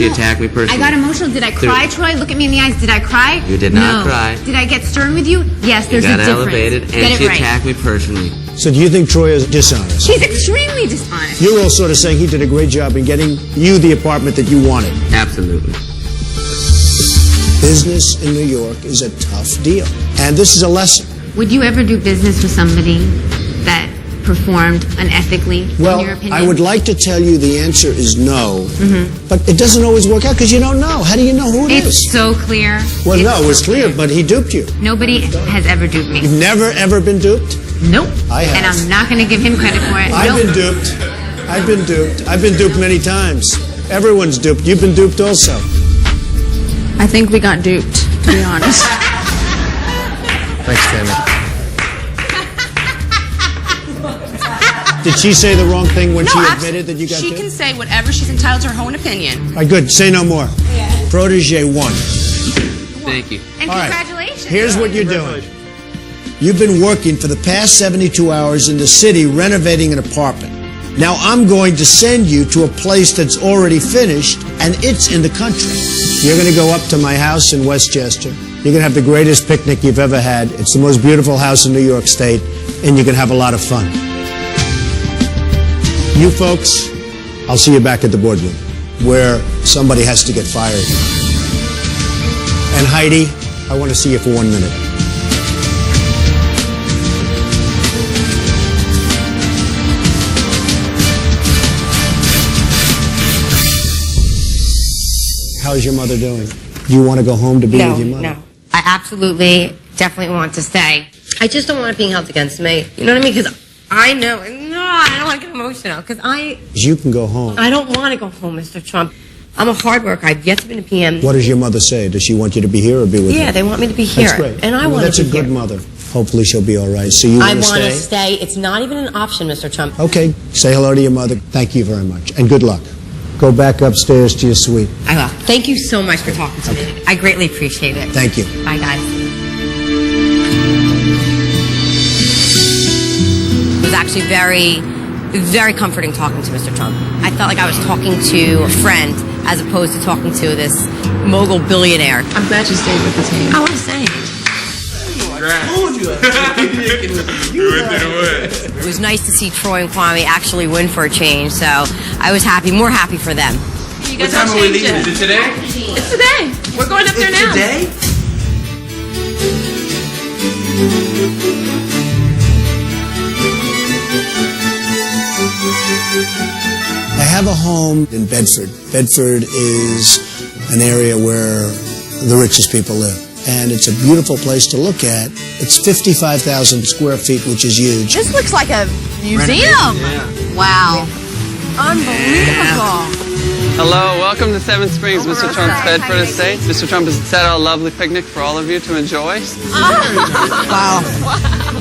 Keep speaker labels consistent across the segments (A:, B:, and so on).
A: She attacked me personally.
B: I got emotional. Did I cry, Troy? Look at me in the eyes. Did I cry?
A: You did not cry.
B: Did I get stern with you? Yes, there's a difference.
A: You got elevated, and she attacked me personally.
C: So do you think Troy is dishonest?
B: She's extremely dishonest.
C: You're all sort of saying he did a great job in getting you the apartment that you wanted.
A: Absolutely.
C: Business in New York is a tough deal. And this is a lesson.
B: Would you ever do business with somebody that performed unethically, in your opinion?
C: I would like to tell you the answer is no, but it doesn't always work out because you don't know. How do you know who it is?
B: It's so clear.
C: Well, no, it was clear, but he duped you.
B: Nobody has ever duped me.
C: You've never, ever been duped?
B: Nope.
C: I have.
B: And I'm not going to give him credit for it.
C: I've been duped. I've been duped. I've been duped many times. Everyone's duped. You've been duped also.
D: I think we got duped, to be honest.
C: Thanks, Tammy. Did she say the wrong thing when she admitted that you got
D: She
C: duped?
D: can say whatever she's entitled to her own opinion.
C: All right, good. Say no more. Yeah. Protege 1.
A: Thank you.
B: And
C: All right.
B: congratulations.
C: Here's what you're doing. You've been working for the past 72 hours in the city renovating an apartment. Now I'm going to send you to a place that's already finished, and it's in the country. You're going to go up to my house in Westchester. You're going to have the greatest picnic you've ever had. It's the most beautiful house in New York State, and you're going to have a lot of fun. You folks, I'll see you back at the boardroom, where somebody has to get fired. And Heidi, I want to see you for 1 minute. How's your mother doing? Do you want to go home to be with your mother?
E: No. I absolutely, definitely want to stay. I just don't want it being held against me. You know what I mean? Because I know, I don't want to get emotional. Because
C: You can go home.
E: I don't want to go home, Mr. Trump. I'm a hard worker. I've yet to be in a PM.
C: What does your mother say? Does she want you to be here or be with her?
E: Yeah, they want me to be here.
C: That's great.
E: And I want to be here.
C: That's a good mother. Hopefully she'll be all right. So you want to stay?
E: I want to stay. It's not even an option, Mr. Trump.
C: Okay. Say hello to your mother. Thank you very much. And good luck. Go back upstairs to your suite.
E: I will. Thank you so much for talking to me. I greatly appreciate it.
C: Thank you.
E: Bye, guys. It was actually very comforting talking to Mr. Trump. I felt like I was talking to a friend as opposed to talking to this mogul billionaire.
D: I'm glad you stayed with the team.
E: I want to say. It was nice to see Troy and Kwame actually win for a change, so I was more happy for them.
D: You guys what time are we leaving? Is it today? It's today. We're going up there now.
F: Today?
C: I have a home in Bedford. Bedford is an area where the richest people live. And it's a beautiful place to look at. It's 55,000 square feet, which is huge.
D: This looks like a museum.
A: Yeah.
B: Wow.
D: Unbelievable.
G: Hello, welcome to Seven Springs, Mr. Trump's Bedford estate. Mr. Trump has set out a lovely picnic for all of you to enjoy.
D: Wow.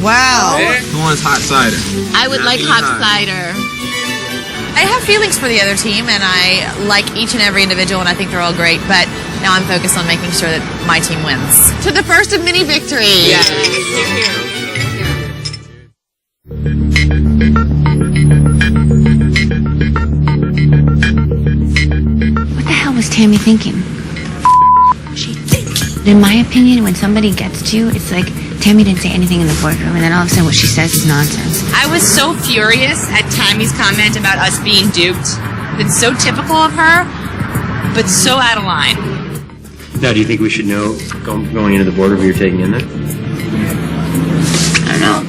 D: Wow.
F: Who wants hot cider?
D: I would like hot cider. I have feelings for the other team, and I like each and every individual, and I think they're all great, but now I'm focused on making sure that my team wins. To the first of many victories.
G: Yes.
B: What the hell was Tammy thinking? She thinking. In my opinion, when somebody gets to you, it's like Tammy didn't say anything in the boardroom, and then all of a sudden what she says is nonsense.
D: I was so furious at Tammy's comment about us being duped. It's so typical of her, but so out of line.
H: Now, do you think we should know going into the boardroom who you're taking in there?
D: I don't know.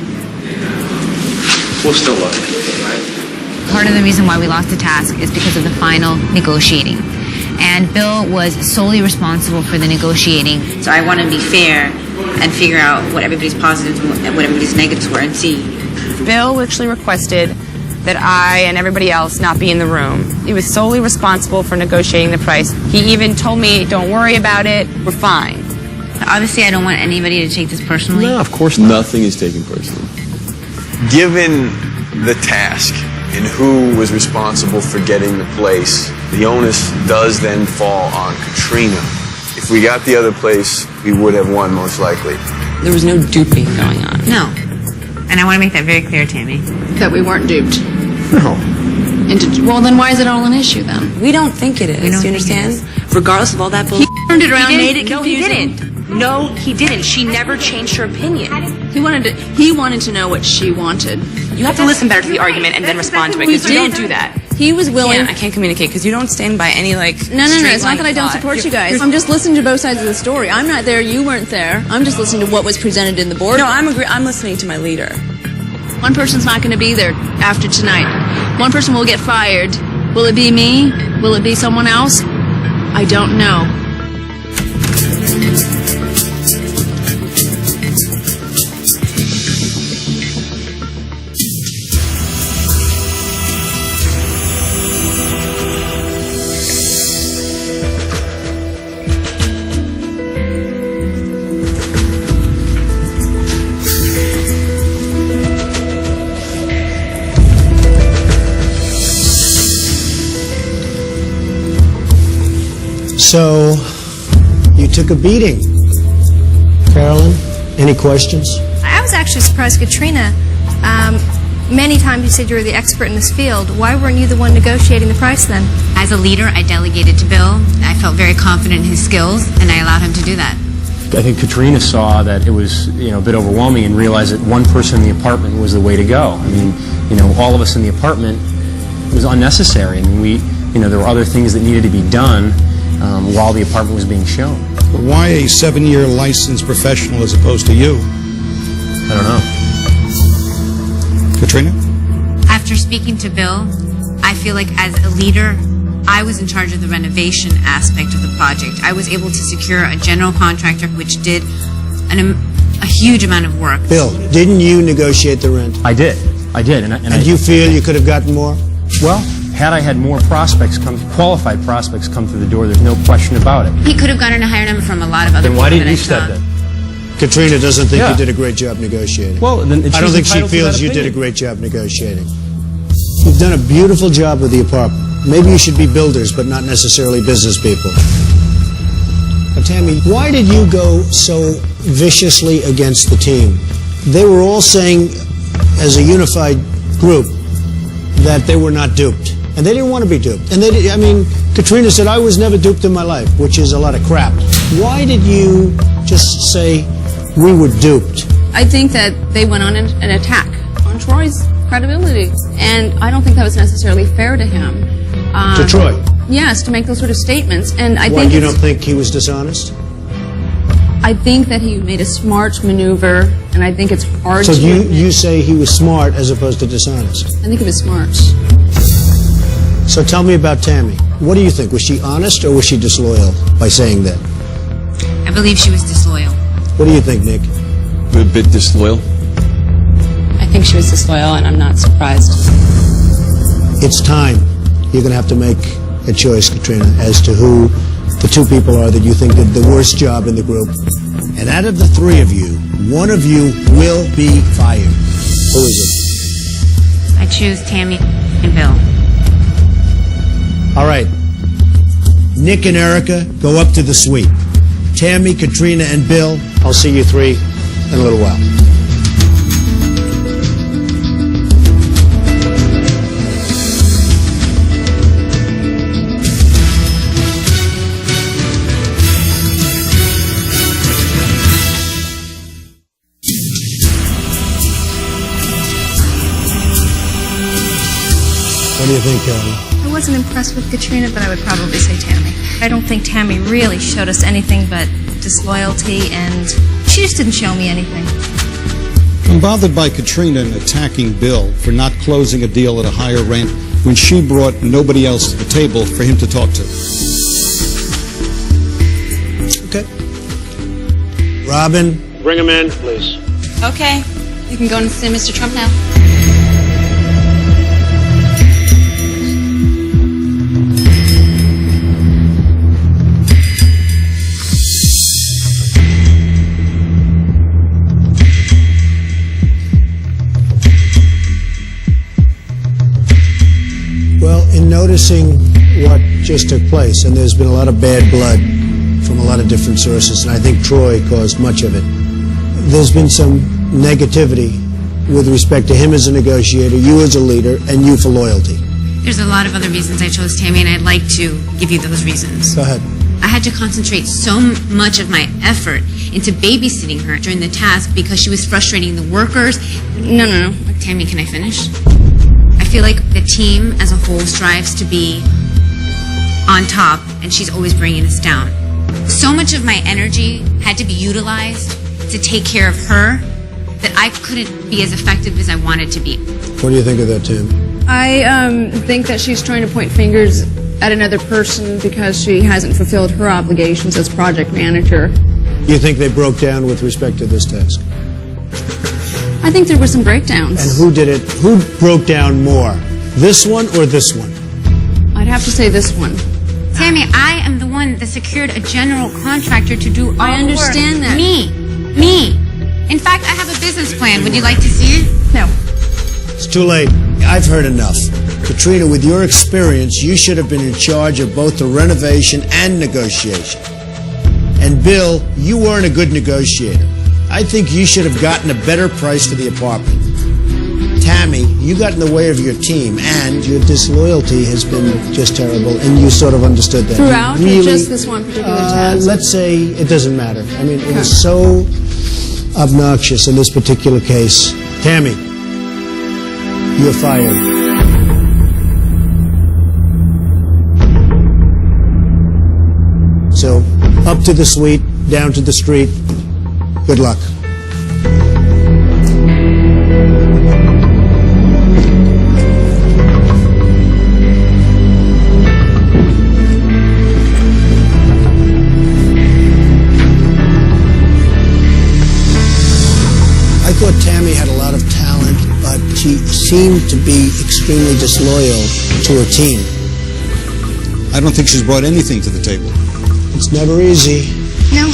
H: We'll still look.
B: Part of the reason why we lost the task is because of the final negotiating. And Bill was solely responsible for the negotiating.
I: So I want to be fair and figure out what everybody's positives and what everybody's negatives were and see.
D: Bill actually requested that I and everybody else not be in the room. He was solely responsible for negotiating the price. He even told me, don't worry about it, we're fine.
B: Obviously, I don't want anybody to take this personally.
J: No, of course not. Nothing is taken personally. Given the task and who was responsible for getting the place, the onus does then fall on Katrina. If we got the other place, we would have won most likely.
E: There was no duping going on.
B: No. And I want to make that very clear, Tammy.
D: That we weren't duped.
J: No.
F: Well, then why is it all an issue then?
K: We don't think it is. Do you understand? Regardless of all that bullshit.
F: He turned it around, made it confusing.
K: No, he didn't. No, he didn't. She never changed her opinion.
F: He wanted to know what she wanted.
K: You have to listen better to the argument and then respond to it, because you don't do that.
F: He was willing.
K: I can't communicate because you don't stand by any, like,
F: No, it's not that I don't support you guys. I'm just listening to both sides of the story. I'm not there, you weren't there. I'm just listening to what was presented in the board.
K: No, I'm listening to my leader.
F: One person's not going to be there after tonight. One person will get fired. Will it be me? Will it be someone else? I don't know.
C: So, you took a beating. Carolyn, any questions?
L: I was actually surprised, Katrina. Many times you said you were the expert in this field. Why weren't you the one negotiating the price then?
B: As a leader, I delegated to Bill. I felt very confident in his skills, and I allowed him to do that.
H: I think Katrina saw that it was, a bit overwhelming and realized that one person in the apartment was the way to go. I mean, all of us in the apartment was unnecessary. I mean, there were other things that needed to be done while the apartment was being shown.
M: Why a 7-year licensed professional as opposed to you?
H: I don't know.
M: Katrina?
B: After speaking to Bill, I feel like as a leader, I was in charge of the renovation aspect of the project. I was able to secure a general contractor which did a huge amount of work.
C: Bill, didn't you negotiate the rent?
H: I did. And
C: you feel you could have gotten more?
H: Well, had I had more qualified prospects come through the door, there's no question about it.
B: He could have gotten a higher number from a lot of other
H: people. Then why
B: that
H: didn't
B: I
H: you
B: saw.
H: step in?
C: Katrina doesn't think you did a great job negotiating.
H: Well, then
C: I don't think she feels you did a great job negotiating. You've done a beautiful job with the apartment. Maybe you should be builders, but not necessarily business people. Now, Tammy, why did you go so viciously against the team? They were all saying, as a unified group, that they were not duped. And they didn't want to be duped. And Katrina said, I was never duped in my life, which is a lot of crap. Why did you just say we were duped?
F: I think that they went on an attack on Troy's credibility. And I don't think that was necessarily fair to him.
C: To Troy?
F: Yes, to make those sort of statements. And I
C: Why,
F: think
C: you don't think he was dishonest?
F: I think that he made a smart maneuver, and I think it's hard
C: to...
F: So
C: you say he was smart as opposed to dishonest?
F: I think he was smart.
C: So tell me about Tammy. What do you think? Was she honest or was she disloyal by saying that?
B: I believe she was disloyal.
C: What do you think, Nick?
J: A bit disloyal.
F: I think she was disloyal, and I'm not surprised.
C: It's time. You're going to have to make a choice, Katrina, as to who the two people are that you think did the worst job in the group. And out of the three of you, one of you will be fired. Who is it?
B: I choose Tammy and Bill.
C: All right. Nick and Erica go up to the suite. Tammy, Katrina, and Bill, I'll see you three in a little while. What do you think, Carolyn?
L: I wasn't impressed with Katrina, but I would probably say Tammy. I don't think Tammy really showed us anything but disloyalty, and she just didn't show me anything.
M: I'm bothered by Katrina attacking Bill for not closing a deal at a higher rent when she brought nobody else to the table for him to talk to.
C: Okay. Robin.
N: Bring him in, please.
F: Okay. You can go and see Mr. Trump now.
C: Noticing what just took place, and there's been a lot of bad blood from a lot of different sources, and I think Troy caused much of it. There's been some negativity with respect to him as a negotiator, you as a leader, and you for loyalty.
B: There's a lot of other reasons I chose Tammy, and I'd like to give you those reasons.
C: Go ahead.
B: I had to concentrate so much of my effort into babysitting her during the task because she was frustrating the workers. No. Tammy, can I finish? I feel like the team as a whole strives to be on top, and she's always bringing us down. So much of my energy had to be utilized to take care of her that I couldn't be as effective as I wanted to be.
C: What do you think of that, Tim?
F: I think that she's trying to point fingers at another person because she hasn't fulfilled her obligations as project manager.
C: You think they broke down with respect to this task?
F: I think there were some breakdowns.
C: And who did it? Who broke down more? This one or this one?
F: I'd have to say this one.
B: Tammy, I am the one that secured a general contractor to do all the work.
F: I understand that.
B: Me. In fact, I have a business plan. Would you like to see it?
F: No.
C: It's too late. I've heard enough. Katrina, with your experience, you should have been in charge of both the renovation and negotiation. And Bill, you weren't a good negotiator. I think you should have gotten a better price for the apartment. Tammy, you got in the way of your team, and your disloyalty has been just terrible, and you sort of understood that.
F: Throughout,
C: really,
F: or just this one particular task?
C: Let's say it doesn't matter. I mean, it was so obnoxious in this particular case. Tammy, you're fired. So, up to the suite, down to the street. Good luck. I thought Tammy had a lot of talent, but she seemed to be extremely disloyal to her team.
M: I don't think she's brought anything to the table.
C: It's never easy.
F: No.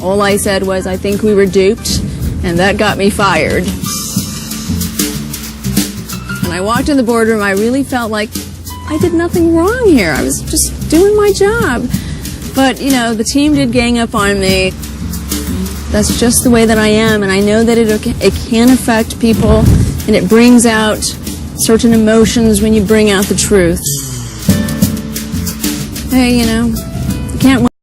F: All I said was, I think we were duped, and that got me fired. When I walked in the boardroom, I really felt like I did nothing wrong here. I was just doing my job. But, you know, the team did gang up on me. That's just the way that I am, and I know that it can affect people, and it brings out certain emotions when you bring out the truth. Hey, you know, you can't